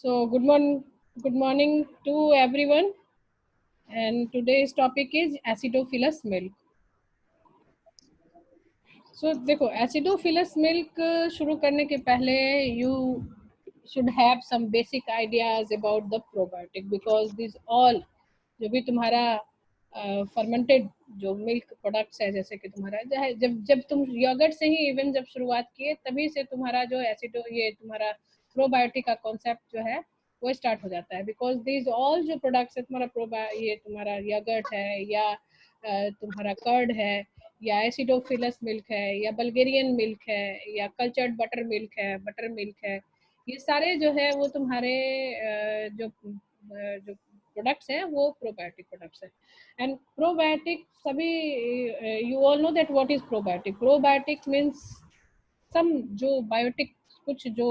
So good morning to everyone. And today's topic is acidophilus milk. So देखो acidophilus milk शुरू करने के पहले you should have some basic ideas about the probiotic because these all जो भी तुम्हारा fermented जो मिल्क प्रोडक्ट्स है जैसे कि तुम्हारा जब जब तुम योगर्ट से ही इवन जब शुरुआत किए तभी से तुम्हारा जो एसिडो ये तुम्हारा प्रोबायोटिक का कॉन्सेप्ट जो है वो स्टार्ट हो जाता है बिकॉज दीज ऑल जो प्रोडक्ट्स है तुम्हारा ये तुम्हारा योगर्ट है या तुम्हारा कर्ड है या एसिडोफिलस मिल्क है या बल्गेरियन मिल्क है या कल्चर्ड बटर मिल्क है ये सारे जो है वो तुम्हारे जो प्रोडक्ट्स हैं वो प्रोबायोटिक प्रोडक्ट्स हैं एंड प्रोबायोटिक सभी you all know that what is probiotic means some जो बायोटिक कुछ जो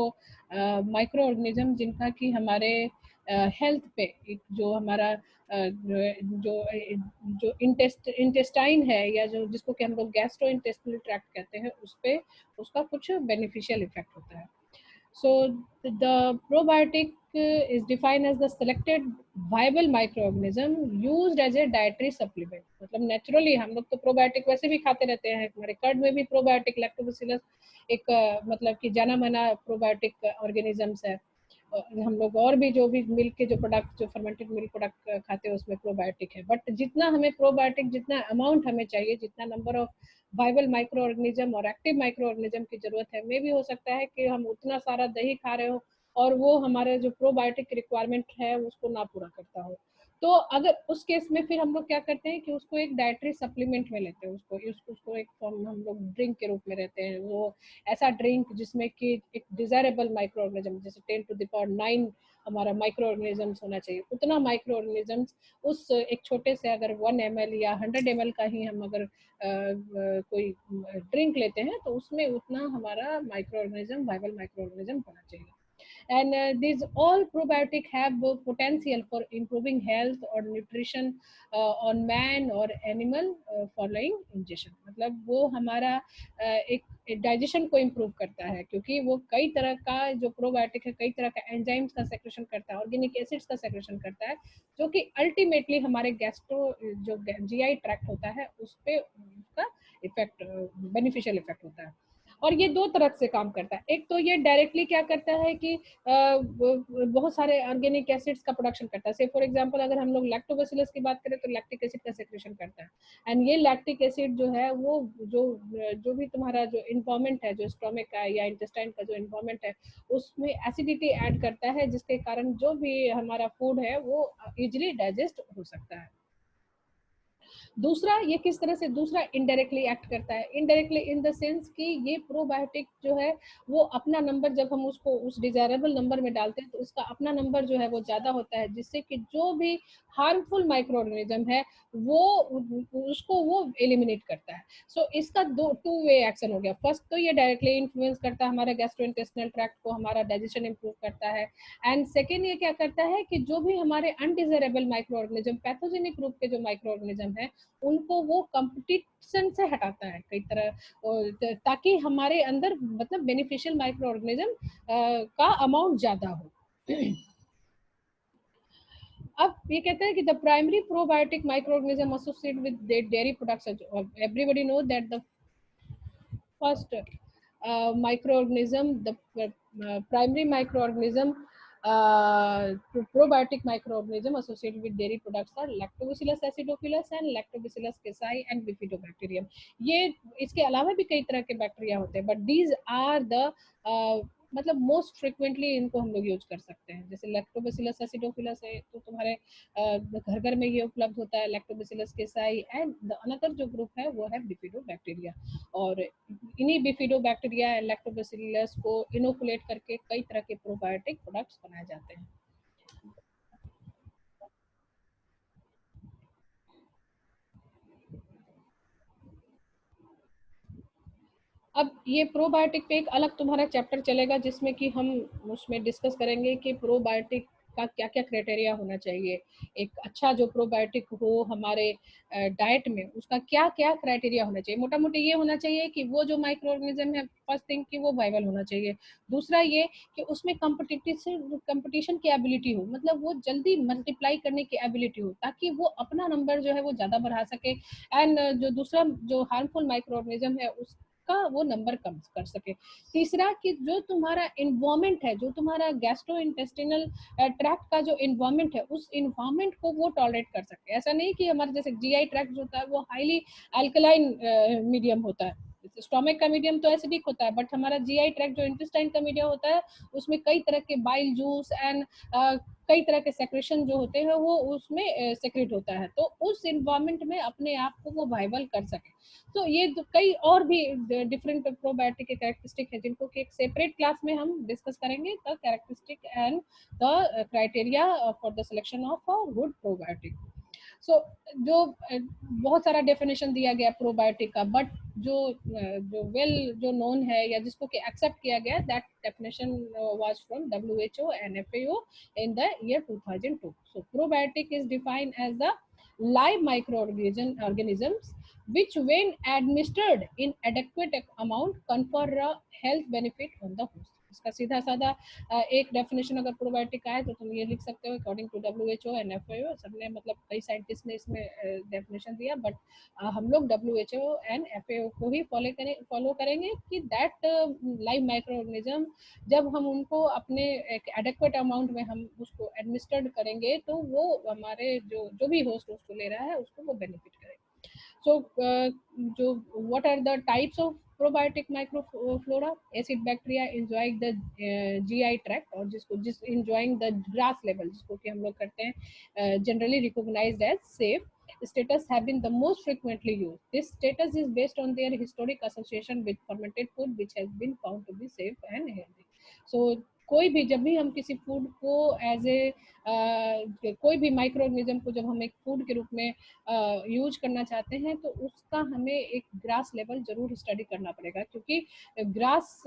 माइक्रो ऑर्गेनिज्म जिनका कि हमारे हेल्थ पे जो हमारा जो जो इंटेस्टाइन है या जो जिसको कि हम लोग गैस्ट्रो इंटेस्टिनल ट्रैक्ट कहते हैं उस पे उसका कुछ बेनिफिशियल इफेक्ट होता है. So the probiotic is defined as the selected viable microorganism used as a dietary supplement. मतलब नेचुरली हम लोग तो प्रोबायोटिक वैसे भी खाते रहते हैं. हमारे कर्ड में भी प्रोबायोटिक लैक्टोबैसिलस एक मतलब कि जाना माना प्रोबायोटिक ऑर्गेनिजम्स है. हम लोग और भी जो भी मिल्क के जो प्रोडक्ट जो फर्मेंटेड मिल्क प्रोडक्ट खाते हैं उसमें प्रोबायोटिक है. बट जितना हमें प्रोबायोटिक जितना अमाउंट हमें चाहिए जितना number of viable micro organism और एक्टिव माइक्रो ऑर्गेनिज्म की जरूरत है मे भी हो सकता है कि हम उतना सारा दही खा रहे हो और वो हमारे जो प्रोबायोटिक रिक्वायरमेंट है उसको ना पूरा करता हो. तो अगर उस केस में फिर हम लोग क्या करते हैं कि उसको एक डाइटरी सप्लीमेंट में लेते हैं. उसको एक फॉर्म हम लोग ड्रिंक के रूप में लेते हैं. वो ऐसा ड्रिंक जिसमें कि एक डिजायरेबल माइक्रो ऑर्गेनिज्म जैसे 10⁹ हमारा माइक्रो ऑर्गेनिजम्स होना चाहिए. उतना माइक्रो ऑर्गेनिजम्स उस एक छोटे से अगर 1 ml या 100 ml का ही हम अगर कोई ड्रिंक लेते हैं तो उसमें उतना हमारा micro organism viable micro organism होना चाहिए. And these all probiotic have potential for improving health or nutrition on man or animal following ingestion. मतलब वो हमारा एक डाइजेशन को इम्प्रूव करता है क्योंकि वो कई तरह का जो प्रोबायोटिक है कई तरह का एंजाइम्स का सेक्रेशन करता है ऑर्गेनिक एसिड्स का सेक्रेशन करता है जो कि अल्टीमेटली हमारे गैस्ट्रो जो जीआई ट्रैक्ट होता है उस पर उसका इफेक्ट बेनिफिशियल इफेक्ट होता है. और ये दो तरफ से काम करता है. एक तो ये डायरेक्टली क्या करता है कि बहुत सारे ऑर्गेनिक एसिड्स का प्रोडक्शन करता है. से फॉर एग्जांपल अगर हम लोग लैक्टोबैसिलस की बात करें तो लैक्टिक एसिड का सेक्रेशन करता है. एंड ये लैक्टिक एसिड जो है वो जो भी तुम्हारा जो इन्वायरमेंट है जो स्टोमक का या इंटेस्टाइन का जो इन्वायरमेंट है उसमें एसिडिटी ऐड करता है जिसके कारण जो भी हमारा फूड है वो इजिली डाइजेस्ट हो सकता है. दूसरा ये किस तरह से दूसरा इनडायरेक्टली एक्ट करता है. इनडायरेक्टली इन द सेंस कि ये प्रोबायोटिक जो है वो अपना नंबर जब हम उसको उस डिजायरेबल नंबर में डालते हैं तो उसका अपना नंबर जो है वो ज्यादा होता है जिससे कि जो भी हार्मफुल माइक्रो ऑर्गेनिज्म है वो उसको वो एलिमिनेट करता है. सो इसका टू वे एक्शन हो गया. फर्स्ट तो ये डायरेक्टली इन्फ्लुएंस करता है हमारे गैस्ट्रोइंटेस्टिनल ट्रैक्ट को हमारा डाइजेशन इंप्रूव करता है. एंड सेकेंड ये क्या करता है कि जो भी हमारे अनडिजायरेबल माइक्रो ऑर्गेनिज्म पैथोजेनिक रूप के जो माइक्रो ऑर्गेनिज्म है उनको वो कंपटीशन से हटाता है कई तरह ताकि हमारे अंदर मतलब बेनिफिशियल माइक्रो ऑर्गेनिज्म का अमाउंट ज्यादा हो. अब ये कहते हैं कि the primary probiotic micro organism associated with dairy products. Everybody know that the first microorganism, the primary microorganism, probiotic microorganism associated with dairy products are Lactobacillus acidophilus and Lactobacillus casei and Bifidobacterium. ये इसके अलावा भी कई तरह के bacteria होते हैं but these are the मतलब मोस्ट फ्रिक्वेंटली इनको हम लोग यूज कर सकते हैं. जैसे लैक्टोबैसिलस एसिडोफिलस है तो तुम्हारे घर घर में ये उपलब्ध होता है. लैक्टोबैसिलस केसाई एंड द अनदर जो ग्रुप है वो है बिफिडोबैक्टीरिया. और इन्हीं बिफिडोबैक्टीरिया एंड लैक्टोबैसिलस को इनोकुलेट करके कई तरह के प्रोबायोटिक प्रोडक्ट्स बनाए जाते हैं. अब ये प्रोबायोटिक पे एक अलग तुम्हारा चैप्टर चलेगा जिसमें कि हम उसमें डिस्कस करेंगे कि प्रोबायोटिक का क्या क्या क्राइटेरिया होना चाहिए, एक अच्छा जो प्रोबायोटिक हो हमारे डाइट में उसका क्या क्या क्राइटेरिया होना चाहिए। मोटा मोटी ये होना चाहिए कि वो जो माइक्रो ऑर्गेनिज्म है, फर्स्ट थिंग कि वो वाइबल होना चाहिए। दूसरा ये कि उसमें कंपटीशन की एबिलिटी हो, मतलब वो जल्दी मल्टीप्लाई करने की एबिलिटी हो, ताकि वो अपना नंबर जो है वो ज़्यादा बढ़ा सके। एंड जो दूसरा जो हार्मफुल माइक्रो ऑर्गेनिज्म है उसका वो नंबर कम कर सके। तीसरा कि जो तुम्हारा इन्वायरमेंट है, जो तुम्हारा गैस्ट्रो इंटेस्टिनल ट्रैक्ट का जो इन्वायरमेंट है, उस इन्वायरमेंट को वो टॉलरेट कर सके। ऐसा नहीं कि हमारे जैसे जीआई ट्रैक्ट जो होता है वो हाईली अल्कलाइन मीडियम होता है, स्टोमक का मीडियम तो एसिडिक होता है, बट हमारा जीआई ट्रैक्ट जो इंटेस्टाइन का मीडियम होता है उसमें कई तरह के बाइल जूस एंड कई तरह के सेक्रेशन जो होते हैं वो उसमें सेक्रेट होता है, तो उस इन्वायरमेंट में अपने आप को वो वाइबल कर सके। तो ये कई और भी डिफरेंट प्रोबायोटिक के कैरेक्टरिस्टिक है जिनको कि एक सेपरेट क्लास में हम डिस्कस करेंगे, the characteristic and the criteria for the selection of a good probiotic. So जो बहुत सारा डेफिनेशन दिया गया प्रोबायोटिक का, बट जो वेल जो नोन है या जिसको कि एक्सेप्ट किया गया, that definition was from WHO and FAO in the year 2002. So probiotic is defined as the live microorganisms which when administered in adequate amount confer a health benefit on the host. इसका सीधा साधा एक definition अगर probiotic का है तो तुम ये लिख सकते हो, according to WHO and FAO, सबने मतलब कई साइंटिस्ट ने इसमें डेफिनेशन दिया, बट हम लोग WHO एंड FAO को ही फॉलो करेंगे कि दैट लाइव माइक्रो ऑर्गेनिज्म जब हम उनको अपने एक एडेक्वेट अमाउंट में हम उसको एडमिनिस्टर्ड करेंगे तो वो हमारे जो जो भी होस्ट उसको ले रहा है उसको वो बेनिफिट करेगा। So, जो what are the types of probiotic microflora? Acid bacteria enjoying the GI tract और जिस enjoying the GRAS level, जिसको कि हम लोग करते हैं generally recognized as safe status, have been the most frequently used. This status is based on their historic association with fermented food which has been found to be safe and healthy. So कोई भी जब भी हम किसी food को as a कोई भी micro organism को जब हम एक फूड के रूप में यूज करना चाहते हैं तो उसका हमें एक ग्रास लेवल जरूर स्टडी करना पड़ेगा, क्योंकि ग्रास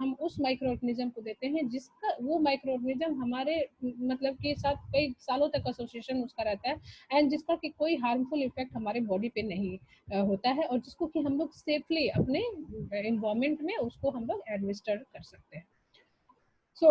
हम उस माइक्रो ऑर्गेनिज्म को देते हैं जिसका वो माइक्रो ऑर्गेनिज्म हमारे मतलब के साथ कई सालों तक एसोसिएशन उसका रहता है एंड जिसका कि कोई हार्मफुल इफेक्ट हमारे बॉडी पे नहीं होता है, और जिसको कि हम लोग सेफली अपने इन्वायरमेंट में उसको हम लोग एडमिनिस्टर कर सकते हैं। सो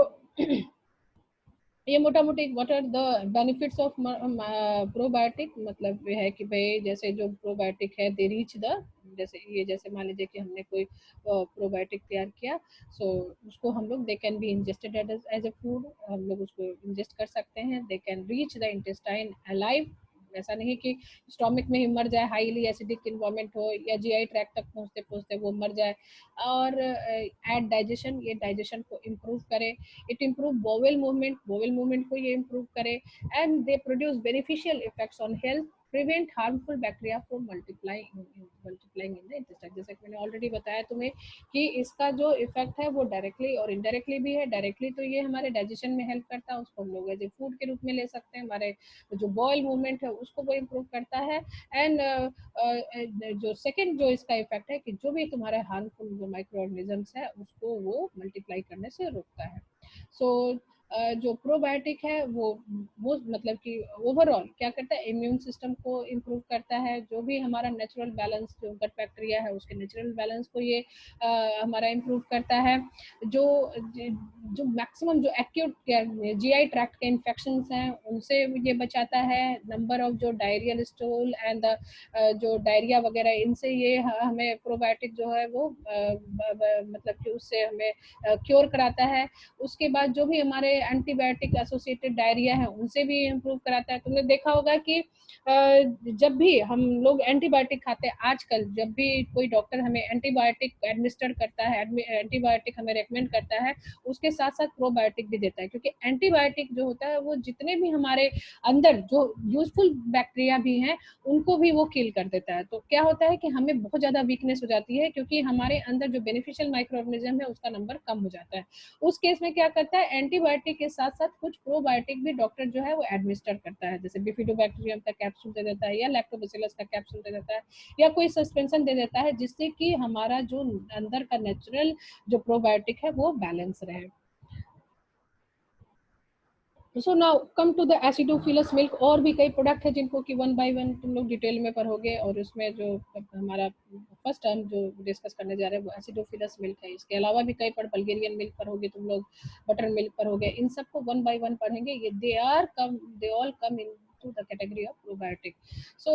ये मोटा मोटी what are the benefits of probiotic, मतलब ये है कि भाई जैसे जो प्रोबायोटिक है दे रीच द, जैसे मान लीजिए कि हमने कोई प्रोबायोटिक तैयार किया, सो उसको हम लोग they can be ingested as a food, हम लोग उसको इंजेस्ट कर सकते हैं, they can reach the intestine alive, ऐसा नहीं कि स्टोमक में ही मर जाए, हाईली एसिडिक इन्वायरमेंट हो या जीआई ट्रैक तक पहुंचते पहुंचते वो मर जाए, और एट डाइजेशन ये डाइजेशन को इम्प्रूव करे, it improve bowel movement को ये improve करे, and they produce beneficial effects on health, prevent harmful bacteria from multiplying in the intestine। जैसे कि मैंने ऑलरेडी बताया तुम्हें कि इसका जो इफेक्ट है वो डायरेक्टली और इनडायरेक्टली भी है। डायरेक्टली तो ये हमारे डाइजेशन में हेल्प करता है, उसको हम लोग एज ए फूड के रूप में ले सकते हैं, हमारे जो बॉयल मूवमेंट है उसको वो इम्प्रूव करता है, एंड जो सेकेंड जो इसका इफेक्ट है कि जो भी तुम्हारे हार्मफुल जो माइक्रो ऑर्गेनिजम्स है उसको वो मल्टीप्लाई करने से रोकता है। सो जो प्रोबायोटिक है वो मतलब कि ओवरऑल क्या करता है, इम्यून सिस्टम को इम्प्रूव करता है, जो भी हमारा नेचुरल बैलेंस जो गट बैक्टीरिया है उसके नेचुरल बैलेंस को ये हमारा इम्प्रूव करता है, जो जो मैक्सिमम जो एक्यूट जीआई ट्रैक्ट के इन्फेक्शंस हैं उनसे ये बचाता है, नंबर ऑफ जो डायरियल स्टूल एंड जो डायरिया वगैरह इनसे ये हमें प्रोबायोटिक जो है वो मतलब कि उससे हमें क्योर कराता है। उसके बाद जो भी हमारे एंटीबायोटिक एसोसिएटेड डायरिया है उनसे भी इम्प्रूव कराता है। तुमने देखा होगा कि जब भी हम लोग एंटीबायोटिक खाते हैं, आजकल जब भी कोई डॉक्टर हमें एंटीबायोटिक एडमिनिस्टर करता है, एंटीबायोटिक हमें रेकमेंड करता है, उसके साथ साथ प्रोबायोटिक भी देता है, क्योंकि एंटीबायोटिक जो होता है वो जितने भी हमारे अंदर जो यूजफुल बैक्टीरिया भी हैं उनको भी वो किल कर देता है। तो क्या होता है कि हमें बहुत ज्यादा वीकनेस हो जाती है, क्योंकि हमारे अंदर जो बेनिफिशियल माइक्रो ऑर्गेनिज्म है उसका नंबर कम हो जाता है। उस केस में क्या करता है, एंटीबायोटिक के साथ साथ कुछ प्रोबायोटिक भी डॉक्टर जो है वो एडमिनिस्टर करता है, जैसे बिफिडोबैक्टीरियम का कैप्सूल दे देता है या लैक्टोबैसिलस का कैप्सूल दे देता है या कोई सस्पेंशन दे देता है, जिससे कि हमारा जो अंदर का नेचुरल जो प्रोबायोटिक है वो बैलेंस रहे। So now come to the acidophilus milk. और भी कई प्रोडक्ट है जिनको कि वन बाय वन तुम लोग डिटेल में पढ़ोगे, और उसमें जो हमारा फर्स्ट टर्म जो डिस्कस करने जा रहे हैं वो एसिडोफिलस मिल्क है। इसके अलावा भी कई बल्गेरियन मिल्क पढ़ोगे तुम लोग, बटर मिल्क पढ़ोगे, इन सबको वन बाय वन पढ़ेंगे। ये they all come in to the category of probiotic. So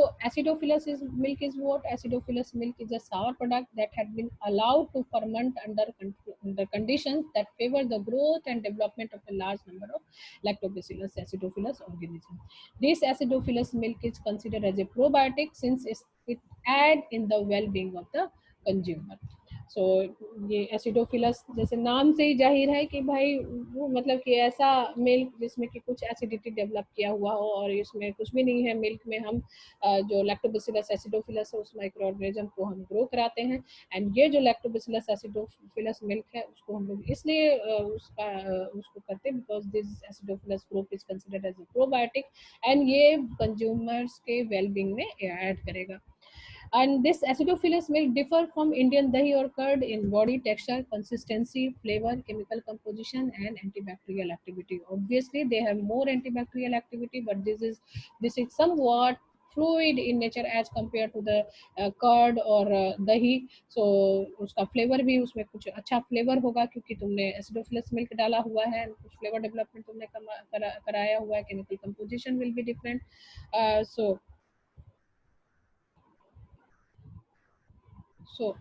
milk is what? Acidophilus milk is a sour product that had been allowed to ferment under conditions that favor the growth and development of a large number of Lactobacillus acidophilus organisms. This acidophilus milk is considered as a probiotic since it aid in the well-being of the consumer. सो ये acidophilus जैसे नाम से ही जाहिर है कि भाई वो मतलब कि ऐसा मिल्क जिसमें कि कुछ एसिडिटी डेवलप किया हुआ हो, और इसमें कुछ भी नहीं है। मिल्क में हम जो लैक्टोबैसिलस एसिडोफिलस है उस माइक्रो ऑर्गेनिज्म को हम ग्रो कराते हैं। एंड ये जो लैक्टोबैसिलस एसिडोफिलस मिल्क है उसको हम लोग इसलिए उसको करते हैं because this acidophilus group is considered as a probiotic, and ये कंज्यूमर्स के वेलबींग में ऐड करेगा। And this acidophilus milk differ from Indian dahi or curd in body texture, consistency, flavor, chemical composition, and antibacterial activity. Obviously, they have more antibacterial activity, but this is somewhat fluid in nature as compared to the curd or dahi. So उसका flavour भी उसमें कुछ अच्छा flavour होगा क्योंकि तुमने acidophilus milk डाला हुआ है, कुछ फ्लेवर डेवलपमेंट तुमने कराया हुआ है, chemical composition will be different. So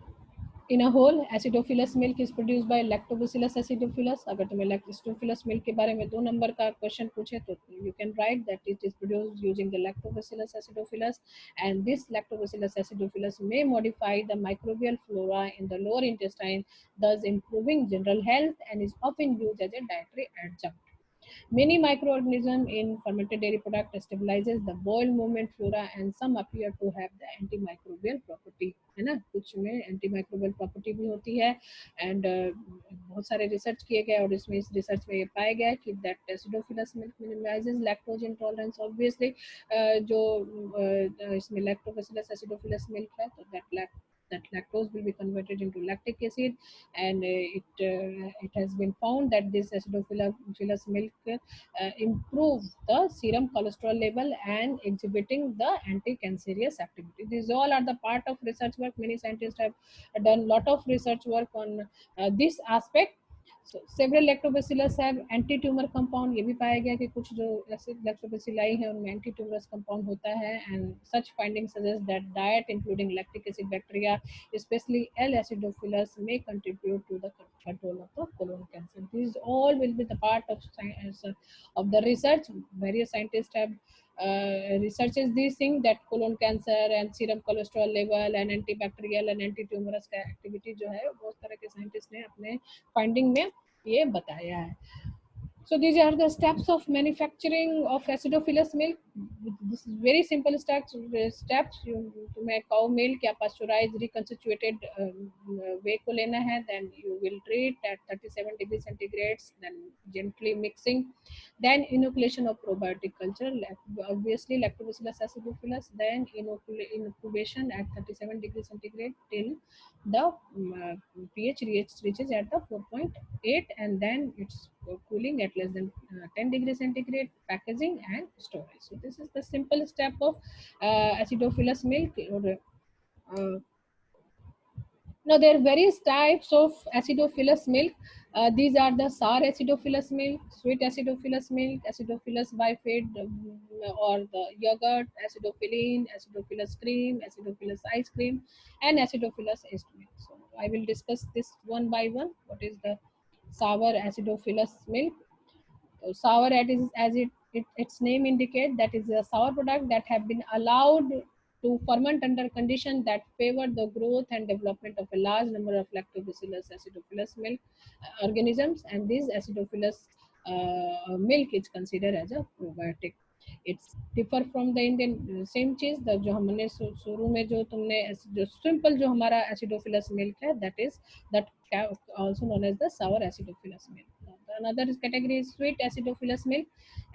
in a whole, acidophilus milk is produced by lactobacillus acidophilus. अगर तुम्हें lactobacillus milk के बारे में 2 नंबर का क्वेश्चन पूछे तो you can write that it is produced using the lactobacillus acidophilus, and this lactobacillus acidophilus may modify the microbial flora in the lower intestine, thus improving general health, and is often used as a dietary adjunct. Many microorganisms in fermented dairy product stabilizes the boil movement flora, and some appear to have the antimicrobial property, है ना, कुछ में antimicrobial property भी होती है। And बहुत सारे research किए गए और इसमें इस रिसर्च में ये पाया गया कि that acidophilus milk minimises lactose intolerance. Obviously जो इसमें लैक्टोबैसिलस एसिडोफिलस मिल्क है तो that lactose will be converted into lactic acid, and it has been found that this acidophilus milk improve the serum cholesterol level and exhibiting the anti-cancerous activity. These all are the part of research work. Many scientists have done lot of research work on this aspect. So several lactobacillus have anti-tumor compound. ये भी पाया गया कि कुछ जो lactobacilli है उनमें anti-tumorous compound होता है, and such findings suggest that diet including lactic acid bacteria, especially L. acidophilus, may contribute to the control of the colon cancer. These all will be the part of science, of the research. Various scientists have researches these things that colon cancer and serum cholesterol level and antibacterial and anti-tumorous का activity जो है बहुत तरह के scientists ने अपने finding में ये बताया है. So these are the steps of manufacturing of acidophilus milk. This is very simple steps. To make cow milk या pasteurized reconstituted whey को लेना है, then you will treat at 37 degrees centigrade, then gently mixing, then inoculation of probiotic culture, obviously lactobacillus acidophilus, then incubation at 37 degrees centigrade till the pH reaches at the 4.8, and then it's cooling at less than 10 degrees centigrade, packaging and storage. So this is the simple step of acidophilus milk. Now there are various types of acidophilus milk. These are the sour acidophilus milk, sweet acidophilus milk, acidophilus bifid, or the yogurt, acidophilin, acidophilus cream, acidophilus ice cream, and acidophilus yeast milk. So I will discuss this one by one. What is the sour acidophilus milk? Sour its name indicates, that is a sour product that have been allowed to ferment under conditions that favor the growth and development of a large number of lactobacillus acidophilus milk organisms, and this acidophilus milk is considered as a probiotic. It's differ from the Indian same चीज जो हमने शुरू में जो तुमने जो simple जो हमारा acidophilus milk है, that is that also known as the sour acidophilus milk. another category is sweet acidophilus milk,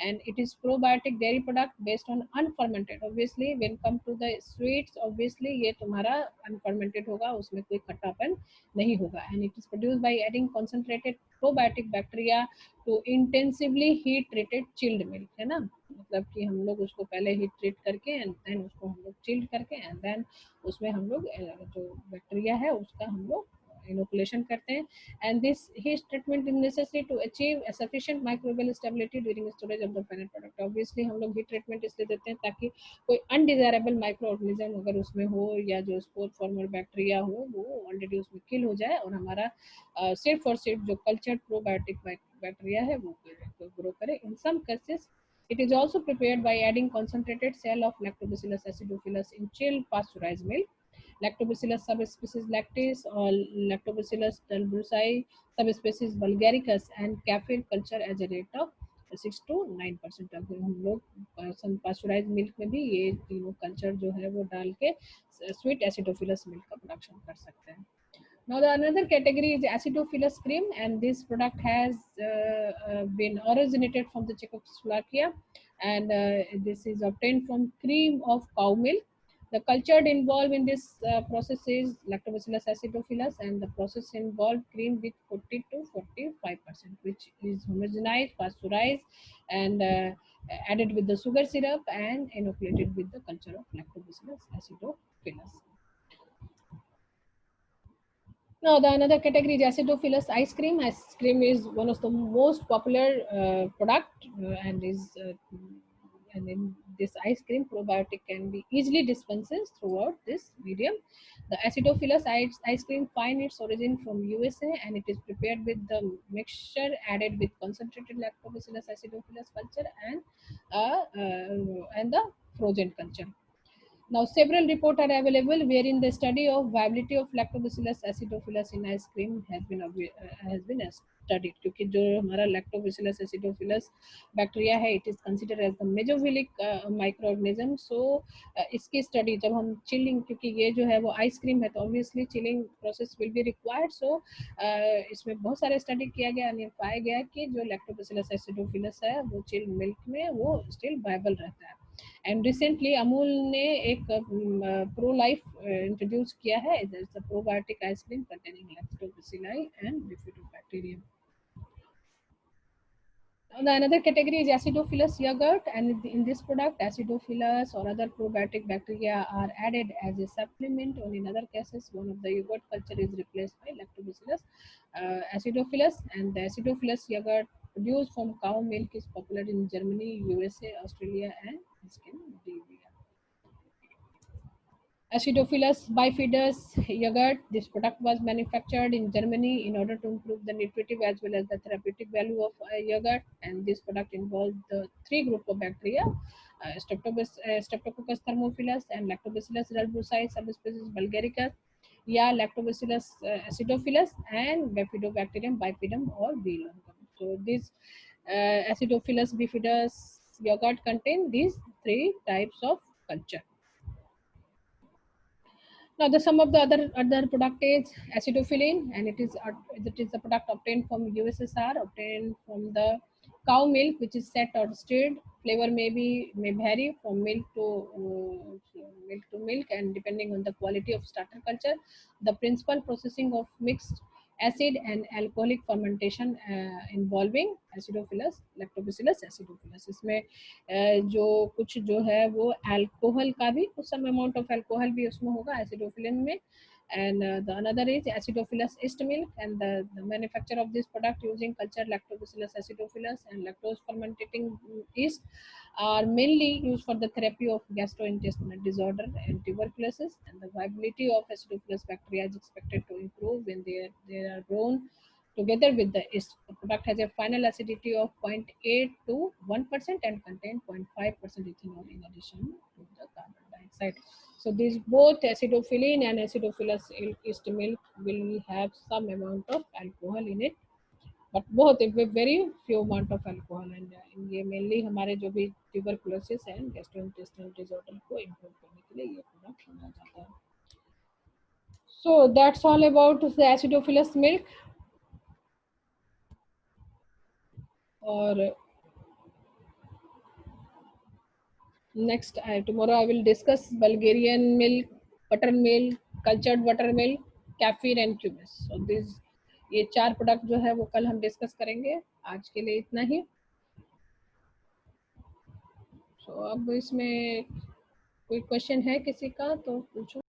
and it is probiotic dairy product based on unfermented. Obviously when come to the sweets, obviously ये तुम्हारा unfermented होगा, उसमें कोई खट्टापन नहीं होगा, and it is produced by adding concentrated probiotic bacteria to intensively heat treated chilled milk, है ना, मतलब कि हम लोग उसको पहले हीट ट्रीट करके एंड देन उसको हम लोग चिल्ड करके एंड देन उसमें हम लोग जो बैक्टीरिया है उसका हम लोग inoculation करते हैं, and this heat treatment is necessary to achieve a sufficient microbial stability during storage of the final product. Obviously हम लोग heat treatment इसलिए देते हैं ताकि कोई undesirable microorganism अगर उसमें हो या जो spore former बैक्टीरिया हो वो ऑलरेडी उसमें किल हो जाए और हमारा सिर्फ और सिर्फ जो कल्चर्ड प्रोबायोटिक बैक्टीरिया है वो ग्रो करे. In some cases it is also prepared by adding concentrated cell of Lactobacillus acidophilus in chilled pasteurized milk. Lactobacillus subspecies lactis or Lactobacillus delbruci subspecies vulgaricus and kefir culture as a rate of 6 to 9%. अगर हम लोग पास्चुराइज milk में भी ये तीनों culture जो है वो डाल के स्वीट एसिडोफिलस मिल्क का प्रोडक्शन कर सकते हैं. Now the another category is acidophilus cream, and this product has been originated from the Czechoslovakia, and this is obtained from cream of cow milk. The culture involved in this process is Lactobacillus acidophilus, and the process involved cream with 40 to 45%, which is homogenized, pasteurized, and added with the sugar syrup and inoculated with the culture of Lactobacillus acidophilus. Now, the another category is acidophilus ice cream. Ice cream is one of the most popular product, and in this ice cream, probiotic can be easily dispensed throughout this medium. The acidophilus ice cream find its origin from USA, and it is prepared with the mixture added with concentrated Lactobacillus acidophilus culture and the frozen culture. Now, several reports are available wherein the study of viability of Lactobacillus acidophilus in ice cream has been studied. क्योंकि जो हमारा Lactobacillus acidophilus bacteria है, it is considered as the mesophilic microorganism. So इसकी study जब हम chilling, क्योंकि ये जो है वो आइसक्रीम है तो obviously chilling process will be required. So इसमें बहुत सारे स्टडी किया गया और पाया गया कि जो Lactobacillus acidophilus है वो चिल मिल्क में वो स्टिल वायबल रहता है. एंड रिसेंटली अमूल ने एक प्रो लाइफ इंट्रोड्यूस किया है, probiotic ice cream containing lactobacilli and Bifidobacterium. The another category is acidophilus yogurt, and in this product, acidophilus or other probiotic bacteria are added as a supplement, or in other cases, one of the yogurt culture is replaced by lactobacillus acidophilus, and the acidophilus yogurt produced from cow milk is popular in Germany, USA, Australia, and Scandinavia. Acidophilus bifidus yogurt. This product was manufactured in Germany in order to improve the nutritive as well as the therapeutic value of yogurt. And this product involved the three group of bacteria: Streptococcus thermophilus and Lactobacillus rhamnosus subspecies vulgaricus, yeah, Lactobacillus acidophilus, and Bifidobacterium bifidum or B. longum. So this Acidophilus bifidus yogurt contain these three types of culture. Now, the some of the other product is acidophilin, and it is a product obtained from USSR, obtained from the cow milk, which is set or stirred. Flavor may vary from milk, and depending on the quality of starter culture. The principal processing of mixed acid and alcoholic fermentation involving acidophilus lactobacillus acidophilus. इसमें जो कुछ जो है वो alcohol का भी कुछ some amount of alcohol भी उसमें होगा एसिडोफिलिन में. And the another is acidophilus yeast milk, and the manufacture of this product using cultured Lactobacillus acidophilus and lactose fermenting yeast are mainly used for the therapy of gastrointestinal disorder and tuberculosis. And the viability of acidophilus bacteria is expected to improve when they are grown together with the yeast. The product has a final acidity of 0.8 to 1% and contain 0.5% ethanol in addition to the carbon dioxide. So these both acidophilin and acidophilus yeast milk will have some amount of alcohol in it, but both with very few amount of alcohol. And ये mainly हमारे जो भी tuberculosis and gastrointestinal disorder को improve करने के लिए ये product बनाया जाता है. So that's all about the acidophilus milk. और next tomorrow I will discuss Bulgarian milk, buttermilk, cultured buttermilk, caffeine and cumis. So this ये 4 प्रोडक्ट जो है वो कल हम डिस्कस करेंगे. आज के लिए इतना ही. So अब इसमें कोई क्वेश्चन है किसी का तो पूछो.